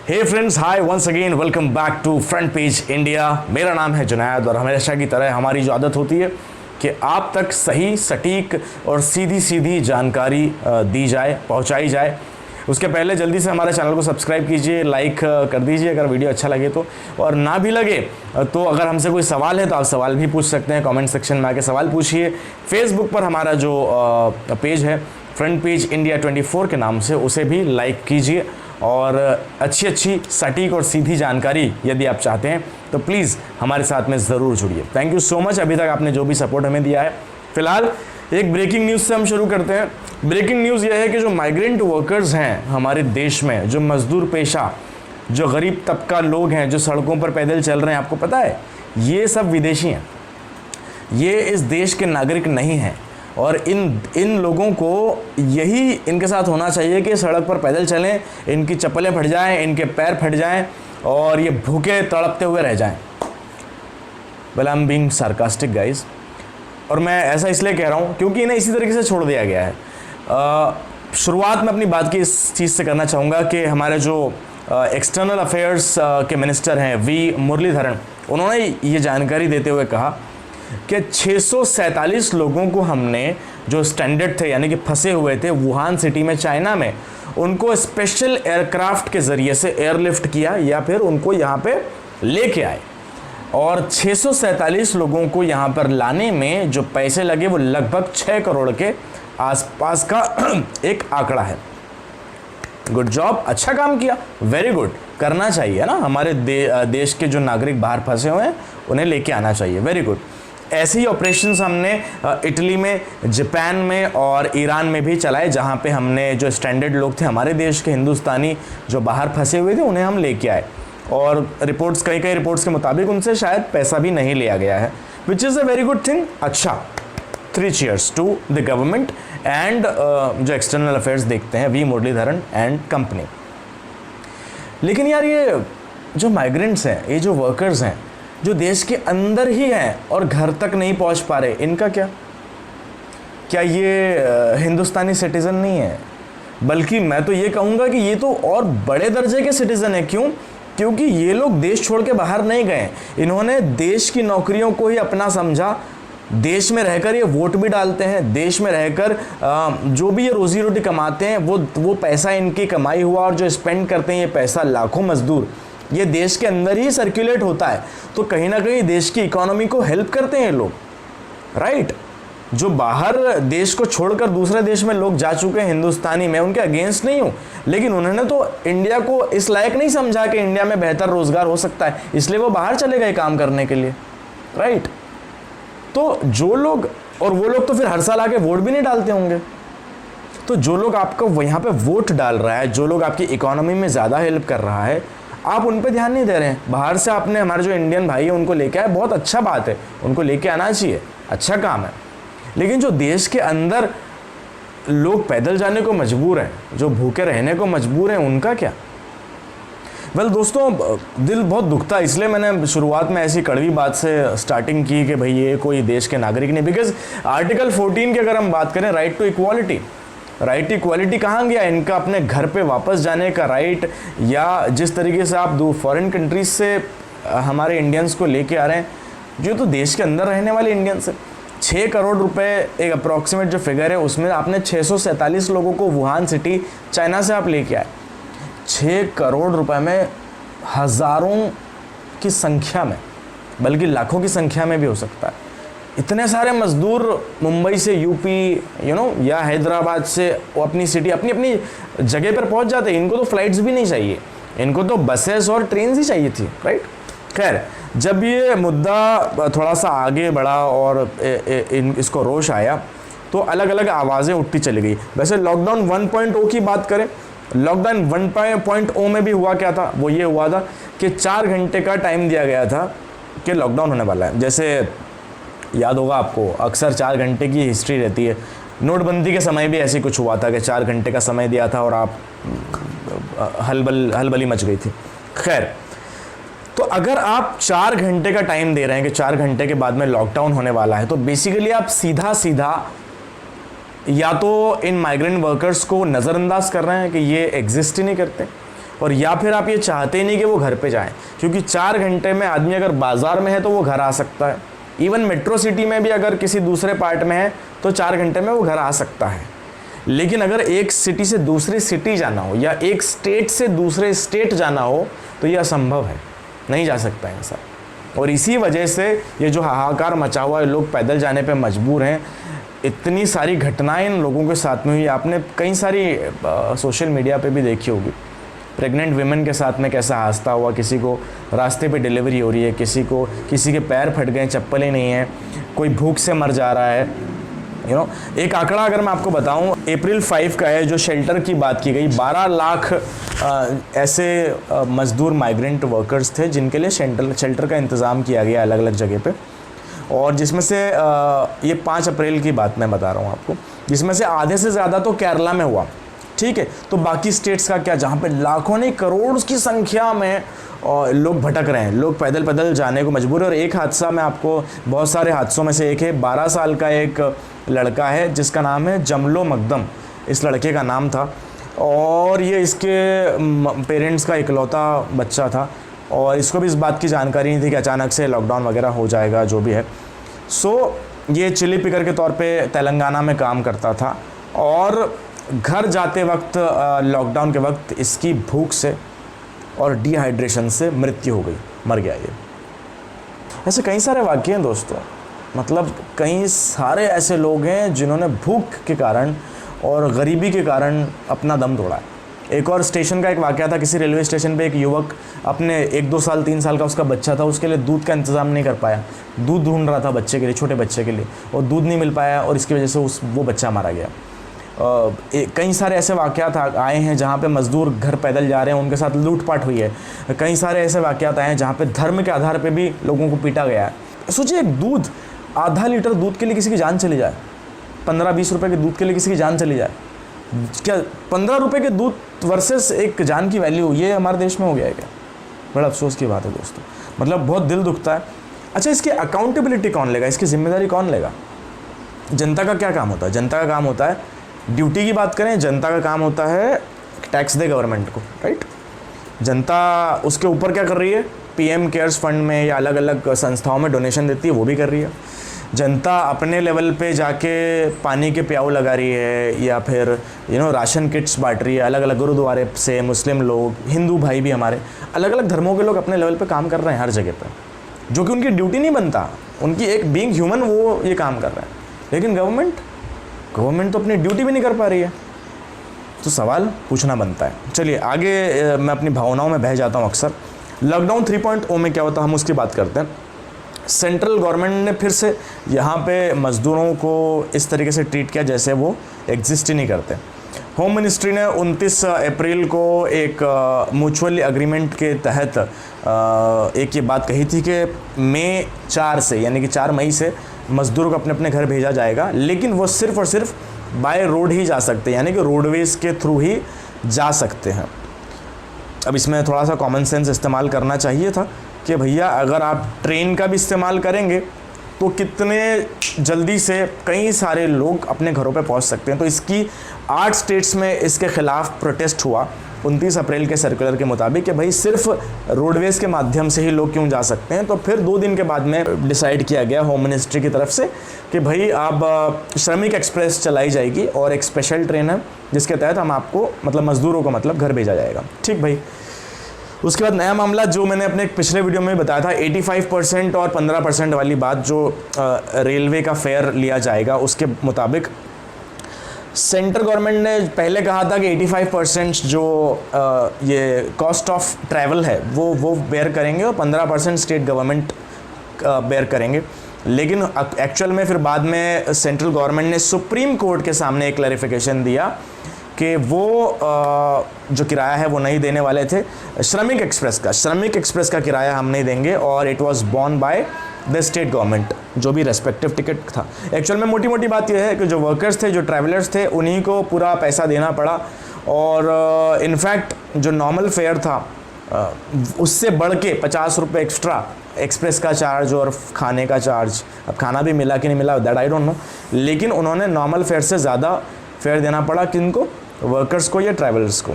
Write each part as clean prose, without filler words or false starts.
Hey friends, hi once again, welcome back to front page India. मेरा नाम है जुनैद और हमेशा की तरह हमारी जो आदत होती है कि आप तक सही, सटीक और सीधी सीधी जानकारी दी जाए, पहुंचाई जाए। उसके पहले जल्दी से हमारे चैनल को सब्सक्राइब कीजिए, लाइक कर दीजिए अगर वीडियो अच्छा लगे तो, और ना भी लगे तो अगर हमसे कोई सवाल है तो आप सवाल भी पूछ सकते हैं। कमेंट सेक्शन में आके सवाल पूछिए। फेसबुक पर हमारा जो पेज है फ्रंट पेज इंडिया 24 के नाम से, उसे भी लाइक कीजिए। और अच्छी अच्छी सटीक और सीधी जानकारी यदि आप चाहते हैं तो प्लीज़ हमारे साथ में ज़रूर जुड़िए। थैंक यू सो मच अभी तक आपने जो भी सपोर्ट हमें दिया है। फिलहाल एक ब्रेकिंग न्यूज़ से हम शुरू करते हैं। ब्रेकिंग न्यूज़ यह है कि जो माइग्रेंट वर्कर्स हैं हमारे देश में, जो मज़दूर पेशा, जो गरीब तबका लोग हैं, जो सड़कों पर पैदल चल रहे हैं, आपको पता है ये सब विदेशी हैं, ये इस देश के नागरिक नहीं हैं। और इन लोगों को यही इनके साथ होना चाहिए कि सड़क पर पैदल चलें, इनकी चप्पलें फट जाएं, इनके पैर फट जाएं और ये भूखे तड़पते हुए रह जाएं। Well, I am being sarcastic guys, और मैं ऐसा इसलिए कह रहा हूँ क्योंकि इन्हें इसी तरीके से छोड़ दिया गया है। शुरुआत में अपनी बात की इस चीज़ से करना चाहूँगा कि हमारे जो एक्सटर्नल अफेयर्स के मिनिस्टर हैं वी मुरलीधरन, उन्होंने ये जानकारी देते हुए कहा कि 647 लोगों को हमने, जो स्टैंडर्ड थे यानी कि फंसे हुए थे वुहान सिटी में चाइना में, उनको स्पेशल एयरक्राफ्ट के ज़रिए से एयरलिफ्ट किया या फिर उनको यहाँ पे लेके आए। और 647 लोगों को यहाँ पर लाने में जो पैसे लगे वो लगभग 6 करोड़ के आसपास का एक आंकड़ा है। गुड जॉब, अच्छा काम किया, वेरी गुड। करना चाहिए ना, हमारे देश के जो नागरिक बाहर फंसे हुए हैं उन्हें लेके आना चाहिए, वेरी गुड। ऐसे ही ऑपरेशंस हमने इटली में, जापान में और ईरान में भी चलाए, जहाँ पे हमने जो स्टैंडर्ड लोग थे हमारे देश के, हिंदुस्तानी जो बाहर फंसे हुए थे, उन्हें हम लेके आए। और रिपोर्ट्स, कई रिपोर्ट्स के मुताबिक उनसे शायद पैसा भी नहीं लिया गया है, which is a very good thing. अच्छा, 3 cheers to the government and जो एक्सटर्नल अफेयर्स देखते हैं वी मुरलीधरन एंड कंपनी। लेकिन यार, ये जो माइग्रेंट्स हैं, ये जो वर्कर्स हैं, जो देश के अंदर ही हैं और घर तक नहीं पहुंच पा रहे, इनका क्या ये हिंदुस्तानी सिटीज़न नहीं है? बल्कि मैं तो ये कहूँगा कि ये तो और बड़े दर्जे के सिटीज़न है। क्यों? क्योंकि ये लोग देश छोड़ के बाहर नहीं गए, इन्होंने देश की नौकरियों को ही अपना समझा। देश में रहकर ये वोट भी डालते हैं, देश में रहकर जो भी ये रोज़ी रोटी कमाते हैं वो पैसा इनकी कमाई हुआ, और जो स्पेंड करते हैं ये पैसा लाखों मजदूर, ये देश के अंदर ही सर्कुलेट होता है। तो कहीं ना कहीं देश की इकोनॉमी को हेल्प करते हैं लोग, राइट? जो बाहर देश को छोड़कर दूसरे देश में लोग जा चुके हैं हिंदुस्तानी, मैं उनके अगेंस्ट नहीं हूँ, लेकिन उन्होंने तो इंडिया को इस लायक नहीं समझा कि इंडिया में बेहतर रोजगार हो सकता है, इसलिए वो बाहर चले गए काम करने के लिए, राइट? तो जो लोग, और वो लोग तो फिर हर साल आके वोट भी नहीं डालते होंगे, तो जो लोग आपको यहाँ पे वोट डाल रहा है, जो लोग आपकी इकोनॉमी में ज़्यादा हेल्प कर रहा है, आप उन पे ध्यान नहीं दे रहे हैं। बाहर से आपने, हमारे जो इंडियन भाई है उनको लेके आए, बहुत अच्छा बात है, उनको लेके आना चाहिए, अच्छा काम है। लेकिन जो देश के अंदर लोग पैदल जाने को मजबूर हैं, जो भूखे रहने को मजबूर हैं, उनका क्या? वेल दोस्तों, दिल बहुत दुखता है, इसलिए मैंने शुरुआत में ऐसी कड़वी बात से स्टार्टिंग की कि भाई ये कोई देश के नागरिक नहीं। बिकॉज आर्टिकल 14 की अगर हम बात करें, right to equality, right equality कहाँ गया? इनका अपने घर पे वापस जाने का राइट, या जिस तरीके से आप फॉरेन कंट्रीज से हमारे इंडियंस को लेके आ रहे हैं, जो तो देश के अंदर रहने वाले इंडियंस है। 6 करोड़ रुपए एक अप्रॉक्सीमेट जो फिगर है, उसमें आपने 647 लोगों को वुहान सिटी चाइना से आप लेके आए। 6 करोड़ रुपए में हज़ारों की संख्या में, बल्कि लाखों की संख्या में भी हो सकता है, इतने सारे मजदूर मुंबई से, यूपी या हैदराबाद से वो अपनी सिटी, अपनी अपनी जगह पर पहुंच जाते हैं। इनको तो फ्लाइट्स भी नहीं चाहिए, इनको तो बसेस और ट्रेन ही चाहिए थी, राइट? खैर, जब ये मुद्दा थोड़ा सा आगे बढ़ा और इसको रोष आया, तो अलग अलग आवाज़ें उठती चली गई। वैसे लॉकडाउन 1.0 की बात करें, लॉकडाउन 1.0 में भी हुआ क्या था? वो ये हुआ था कि 4 घंटे का टाइम दिया गया था कि लॉकडाउन होने वाला है। जैसे याद होगा आपको, अक्सर 4 घंटे की हिस्ट्री रहती है। नोटबंदी के समय भी ऐसी कुछ हुआ था कि 4 घंटे का समय दिया था और आप हलबली मच गई थी। खैर, तो अगर आप 4 घंटे का टाइम दे रहे हैं कि 4 घंटे के बाद में लॉकडाउन होने वाला है, तो बेसिकली आप सीधा सीधा या तो इन माइग्रेंट वर्कर्स को नज़रअंदाज कर रहे हैं कि ये एग्जिस्ट ही नहीं करते, और या फिर आप ये चाहते ही नहीं कि वो घर पे जाएं, क्योंकि 4 घंटे में आदमी अगर बाज़ार में है तो वो घर आ सकता है। इवन मेट्रो सिटी में भी अगर किसी दूसरे पार्ट में है तो 4 घंटे में वो घर आ सकता है। लेकिन अगर एक सिटी से दूसरी सिटी जाना हो या एक स्टेट से दूसरे स्टेट जाना हो तो ये असंभव है, नहीं जा सकता है इंसान। और इसी वजह से ये जो हाहाकार मचा हुआ है, लोग पैदल जाने पे मजबूर हैं। इतनी सारी घटनाएं इन लोगों के साथ में हुई, आपने कई सारी सोशल मीडिया पे भी देखी होगी। प्रेग्नेंट विमेन के साथ में कैसा हादसा हुआ, किसी को रास्ते पे डिलीवरी हो रही है, किसी के पैर फट गए, चप्पल ही नहीं है, कोई भूख से मर जा रहा है। एक आंकड़ा अगर मैं आपको बताऊं, अप्रैल 5 का है, जो शेल्टर की बात की गई, 12 लाख ऐसे मजदूर माइग्रेंट वर्कर्स थे जिनके लिए शेल्टर का इंतज़ाम किया गया अलग अलग जगह पे। और जिसमें से ये 5 अप्रैल की बात मैं बता रहा हूँ आपको, जिसमें से आधे से ज़्यादा तो केरला में हुआ, ठीक है। तो बाकी स्टेट्स का क्या, जहाँ पे लाखों नहीं करोड़ की संख्या में लोग भटक रहे हैं, लोग पैदल पैदल जाने को मजबूर है। और एक हादसा मैं आपको, बहुत सारे हादसों में से एक है, 12 साल का एक लड़का है जिसका नाम है जमलो मकदम, इस लड़के का नाम था। और ये इसके पेरेंट्स का इकलौता बच्चा था और इसको भी इस बात की जानकारी नहीं थी कि अचानक से लॉकडाउन वगैरह हो जाएगा, जो भी है। सो ये चिली पिकर के तौर पे तेलंगाना में काम करता था और घर जाते वक्त, लॉकडाउन के वक्त, इसकी भूख से और डिहाइड्रेशन से मृत्यु हो गई, मर गया ये। ऐसे कई सारे वाक़ये हैं दोस्तों, मतलब कई सारे ऐसे लोग हैं जिन्होंने भूख के कारण और गरीबी के कारण अपना दम तोड़ा है। एक और स्टेशन का एक वाक़या था, किसी रेलवे स्टेशन पे एक युवक अपने 1-2 साल 3 साल का उसका बच्चा था, उसके लिए दूध का इंतज़ाम नहीं कर पाया, दूध ढूंढ रहा था बच्चे के लिए, छोटे बच्चे के लिए, और दूध नहीं मिल पाया और इसकी वजह से वो बच्चा मारा गया। कई सारे ऐसे वाक़यात आए हैं जहाँ पे मज़दूर घर पैदल जा रहे हैं, उनके साथ लूटपाट हुई है। कई सारे ऐसे वाक़यात आए हैं जहाँ पे धर्म के आधार पे भी लोगों को पीटा गया है। सोचिए, एक दूध, आधा लीटर दूध के लिए किसी की जान चली जाए, 15-20 रुपए के दूध के लिए किसी की जान चली जाए, क्या 15 रुपए के दूध वर्सेस एक जान की वैल्यू, ये हमारे देश में हो गया है क्या? बड़ा अफसोस की बात है दोस्तों, मतलब बहुत दिल दुखता है। अच्छा, इसकी अकाउंटेबिलिटी कौन लेगा, इसकी जिम्मेदारी कौन लेगा? जनता का क्या काम होता है? जनता का काम होता है, ड्यूटी की बात करें, जनता का काम होता है टैक्स दे गवर्नमेंट को, राइट। जनता उसके ऊपर क्या कर रही है? पीएम केयर्स फंड में या अलग अलग संस्थाओं में डोनेशन देती है, वो भी कर रही है। जनता अपने लेवल पे जाके पानी के प्याऊ लगा रही है या फिर राशन किट्स बांट रही है, अलग अलग गुरुद्वारे से मुस्लिम लोग, हिंदू भाई भी हमारे, अलग अलग धर्मों के लोग अपने लेवल पे काम कर रहे हैं हर जगह पे, जो कि उनकी ड्यूटी नहीं बनता, उनकी एक बीइंग ह्यूमन वो ये काम कर रहे हैं। लेकिन गवर्नमेंट तो अपनी ड्यूटी भी नहीं कर पा रही है, तो सवाल पूछना बनता है। चलिए आगे, मैं अपनी भावनाओं में बह जाता हूँ अक्सर। लॉकडाउन 3.0 में क्या होता है, हम उसकी बात करते हैं। सेंट्रल गवर्नमेंट ने फिर से यहाँ पे मज़दूरों को इस तरीके से ट्रीट किया जैसे वो एग्जिस्ट ही नहीं करते। होम मिनिस्ट्री ने 29 अप्रैल को एक म्यूचुअल एग्रीमेंट के तहत एक ये बात कही थी कि मई 4 से, यानी कि 4 मई से मज़दूरों को अपने अपने घर भेजा जाएगा, लेकिन वो सिर्फ़ और सिर्फ बाय रोड ही जा सकते हैं, यानी कि रोडवेज़ के थ्रू ही जा सकते हैं। अब इसमें थोड़ा सा कॉमन सेंस इस्तेमाल करना चाहिए था कि भैया अगर आप ट्रेन का भी इस्तेमाल करेंगे तो कितने जल्दी से कई सारे लोग अपने घरों पे पहुंच सकते हैं। तो इसकी 8 स्टेट्स में इसके ख़िलाफ़ प्रोटेस्ट हुआ 29 अप्रैल के सर्कुलर के मुताबिक कि भाई सिर्फ रोडवेज़ के माध्यम से ही लोग क्यों जा सकते हैं। तो फिर 2 दिन के बाद में डिसाइड किया गया होम मिनिस्ट्री की तरफ से कि भाई अब श्रमिक एक्सप्रेस चलाई जाएगी और एक स्पेशल ट्रेन है जिसके तहत हम आपको, मतलब मज़दूरों को, मतलब घर भेजा जाएगा। ठीक भाई। उसके बाद नया मामला जो मैंने अपने पिछले वीडियो में बताया था, 85% और 15% वाली बात, जो रेलवे का फेयर लिया जाएगा, उसके मुताबिक सेंट्रल गवर्नमेंट ने पहले कहा था कि 85% जो ये कॉस्ट ऑफ ट्रैवल है वो बेयर करेंगे और 15% स्टेट गवर्नमेंट बेयर करेंगे। लेकिन एक्चुअल में फिर बाद में सेंट्रल गवर्नमेंट ने सुप्रीम कोर्ट के सामने एक क्लैरिफिकेशन दिया कि वो जो किराया है वो नहीं देने वाले थे। श्रमिक एक्सप्रेस का किराया हम नहीं देंगे और it was borne by the state government, जो भी रेस्पेक्टिव टिकट था। एक्चुअल में मोटी मोटी बात यह है कि जो वर्कर्स थे, जो ट्रैवलर्स थे, उन्हीं को पूरा पैसा देना पड़ा और इनफैक्ट जो नॉर्मल फेयर था उससे बढ़ के 50 रुपये एक्स्ट्रा एक्सप्रेस का चार्ज और खाने का चार्ज, अब खाना भी मिला कि नहीं मिला दैट आई डोंट नो, लेकिन उन्होंने नॉर्मल फेयर से ज़्यादा फेयर देना पड़ा किनको, वर्कर्स को या ट्रैवलर्स को।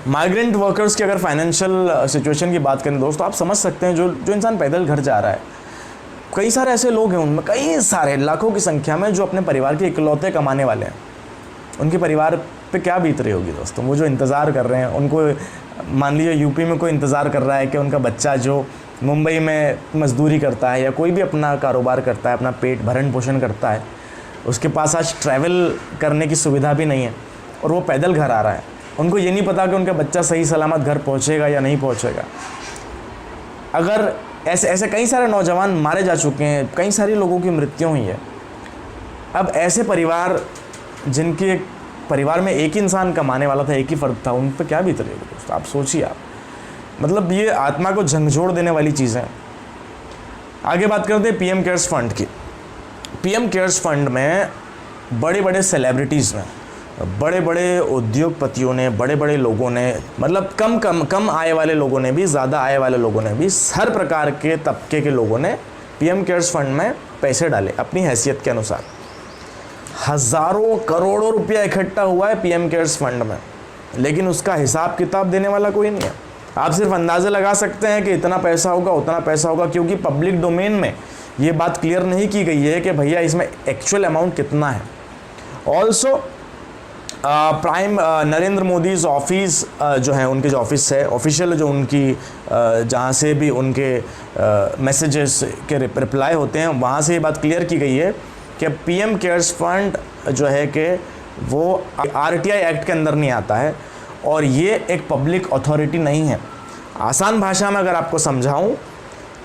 माइग्रेंट वर्कर्स की अगर फाइनेंशियल सिचुएशन की बात करें दोस्तों, आप समझ सकते हैं जो इंसान पैदल घर जा रहा है, कई सारे ऐसे लोग हैं, उनमें कई सारे लाखों की संख्या में जो अपने परिवार के इकलौते कमाने वाले हैं। उनके परिवार पे क्या बीत रही होगी दोस्तों, वो जो इंतज़ार कर रहे हैं। उनको मान लीजिए यूपी में कोई इंतज़ार कर रहा है कि उनका बच्चा जो मुंबई में मजदूरी करता है या कोई भी अपना कारोबार करता है, अपना पेट भरण पोषण करता है, उसके पास आज ट्रैवल करने की सुविधा भी नहीं है और वो पैदल घर आ रहा है। उनको ये नहीं पता कि उनका बच्चा सही सलामत घर पहुंचेगा या नहीं पहुंचेगा। अगर ऐसे कई सारे नौजवान मारे जा चुके हैं, कई सारे लोगों की मृत्यु हुई है। अब ऐसे परिवार जिनके परिवार में एक ही इंसान कमाने वाला था, एक ही फ़र्द था, उन पर क्या बीत रही है दोस्तों, आप सोचिए। आप मतलब ये आत्मा को झंझोड़ देने वाली चीज़ें हैं। आगे बात करते हैं पीएम केयर्स फंड की। पीएम केयर्स फंड में बड़े बड़े सेलिब्रिटीज़ ने, बड़े बड़े उद्योगपतियों ने, बड़े बड़े लोगों ने, मतलब कम आय वाले लोगों ने भी, ज़्यादा आय वाले लोगों ने भी, हर प्रकार के तबके के लोगों ने पीएम केयर्स फंड में पैसे डाले अपनी हैसियत के अनुसार। हज़ारों करोड़ों रुपया इकट्ठा हुआ है पीएम केयर्स फंड में, लेकिन उसका हिसाब किताब देने वाला कोई नहीं है। आप सिर्फ अंदाज़े लगा सकते हैं कि इतना पैसा होगा, उतना पैसा होगा, क्योंकि पब्लिक डोमेन में ये बात क्लियर नहीं की गई है कि भैया इसमें एक्चुअल अमाउंट कितना है। Also prime Narendra Modi office जो है, उनके जो ऑफिस है ऑफिशियल, जो उनकी जहाँ से भी उनके मैसेजेस के रिप्लाई होते हैं, वहाँ से ये बात क्लियर की गई है कि पीएम केयर्स फंड जो है कि वो आरटीआई एक्ट के अंदर नहीं आता है और ये एक पब्लिक अथॉरिटी नहीं है। आसान भाषा में अगर आपको समझाऊं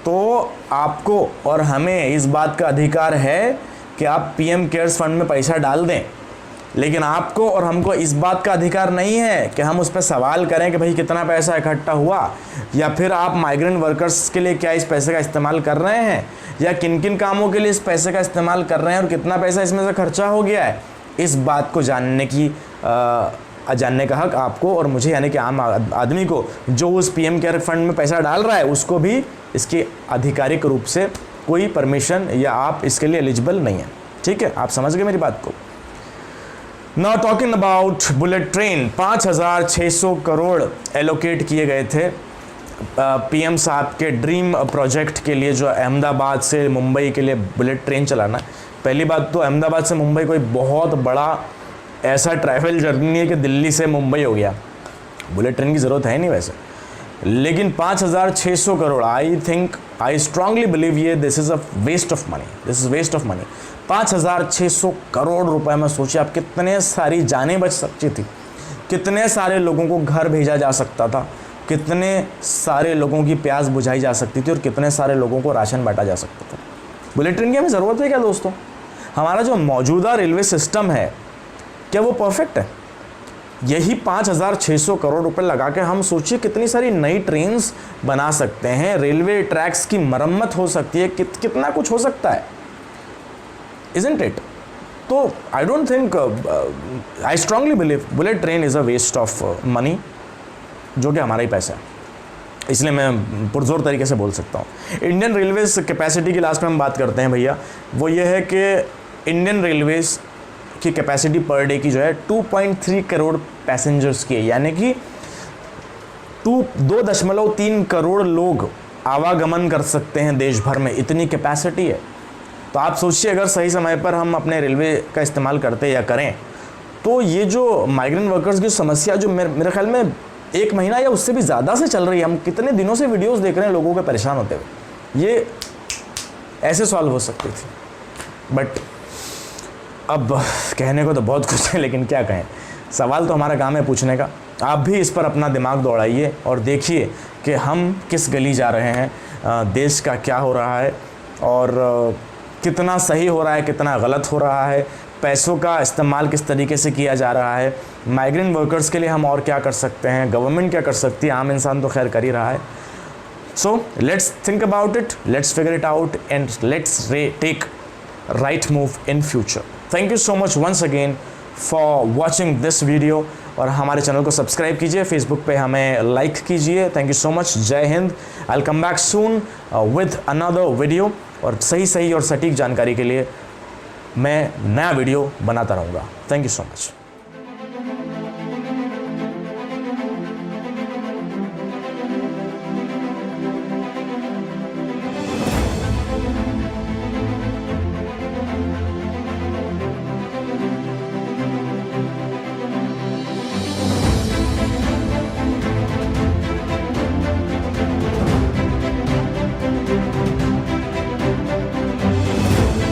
तो आपको और हमें इस बात का अधिकार है कि आप पीएम केयर्स फंड में पैसा डाल दें, लेकिन आपको और हमको इस बात का अधिकार नहीं है कि हम उस पर सवाल करें कि भाई कितना पैसा इकट्ठा हुआ, या फिर आप माइग्रेंट वर्कर्स के लिए क्या इस पैसे का इस्तेमाल कर रहे हैं, या किन किन कामों के लिए इस पैसे का इस्तेमाल कर रहे हैं और कितना पैसा इसमें से खर्चा हो गया है। इस बात को जानने का हक आपको और मुझे, यानी कि आम आदमी को, जो उस पीएम केयर फंड में पैसा डाल रहा है, उसको भी इसकी आधिकारिक रूप से कोई परमिशन या आप इसके लिए एलिजिबल नहीं है। ठीक है, आप समझ गए मेरी बात को। Now talking about bullet train, 5,600 crore allocate किए गए थे पीएम साहब के ड्रीम प्रोजेक्ट के लिए, जो अहमदाबाद से मुंबई के लिए बुलेट ट्रेन चलाना। पहली बात तो अहमदाबाद से मुंबई कोई बहुत बड़ा ऐसा ट्रैवल जर्नी है कि दिल्ली से मुंबई हो गया, बुलेट ट्रेन की ज़रूरत है नहीं वैसे, लेकिन 5,600 करोड़, आई स्ट्रांगली बिलीव ये this is a waste of money, this is waste of money. 5,600 crore रुपए में सोचिए आप, कितने सारी जानें बच सकती थी, कितने सारे लोगों को घर भेजा जा सकता था, कितने सारे लोगों की प्यास बुझाई जा सकती थी और कितने सारे लोगों को राशन बांटा जा सकता था। बुलेट ट्रेन की हमें ज़रूरत है क्या दोस्तों? हमारा जो मौजूदा रेलवे सिस्टम है, क्या वो परफेक्ट है? यही 5,600 करोड़ रुपए लगा के हम सोचिए कितनी सारी नई ट्रेन्स बना सकते हैं, रेलवे ट्रैक्स की मरम्मत हो सकती है, कितना कुछ हो सकता है, isn't it? तो I don't think, I strongly believe bullet train is a waste of money, जो कि हमारा ही पैसा है, इसलिए मैं पुरजोर तरीके से बोल सकता हूँ। इंडियन रेलवेज़ कैपेसिटी की लास्ट में हम बात करते हैं भैया, वो ये है कि इंडियन रेलवेज़ की कैपेसिटी पर डे की जो है 2.3 करोड़ पैसेंजर्स की है, यानी कि 2.3 करोड़ लोग आवागमन कर सकते हैं देश भर में, इतनी कैपेसिटी है। तो आप सोचिए अगर सही समय पर हम अपने रेलवे का इस्तेमाल करते या करें, तो ये जो माइग्रेंट वर्कर्स की समस्या जो मेरे ख्याल में 1 महीना या उससे भी ज़्यादा से चल रही है, हम कितने दिनों से वीडियोस देख रहे हैं लोगों के परेशान होते हुए, ये ऐसे सॉल्व हो सकती थी। बट अब कहने को तो बहुत कुछ है, लेकिन क्या कहें, सवाल तो हमारा काम है पूछने का। आप भी इस पर अपना दिमाग दौड़ाइए और देखिए कि हम किस गली जा रहे हैं, देश का क्या हो रहा है और कितना सही हो रहा है, कितना गलत हो रहा है, पैसों का इस्तेमाल किस तरीके से किया जा रहा है, माइग्रेंट वर्कर्स के लिए हम और क्या कर सकते हैं, गवर्नमेंट क्या कर सकती है, आम इंसान तो खैर कर ही रहा है। So let's think about it, let's figure it out and let's take right move in future. Thank you so much once again for watching this video और हमारे चैनल को सब्सक्राइब कीजिए, फेसबुक पे हमें लाइक कीजिए। थैंक यू सो मच, जय Hind. I'll come back soon with another video और सही और सटीक जानकारी के लिए मैं नया वीडियो बनाता रहूँगा। Thank you so much.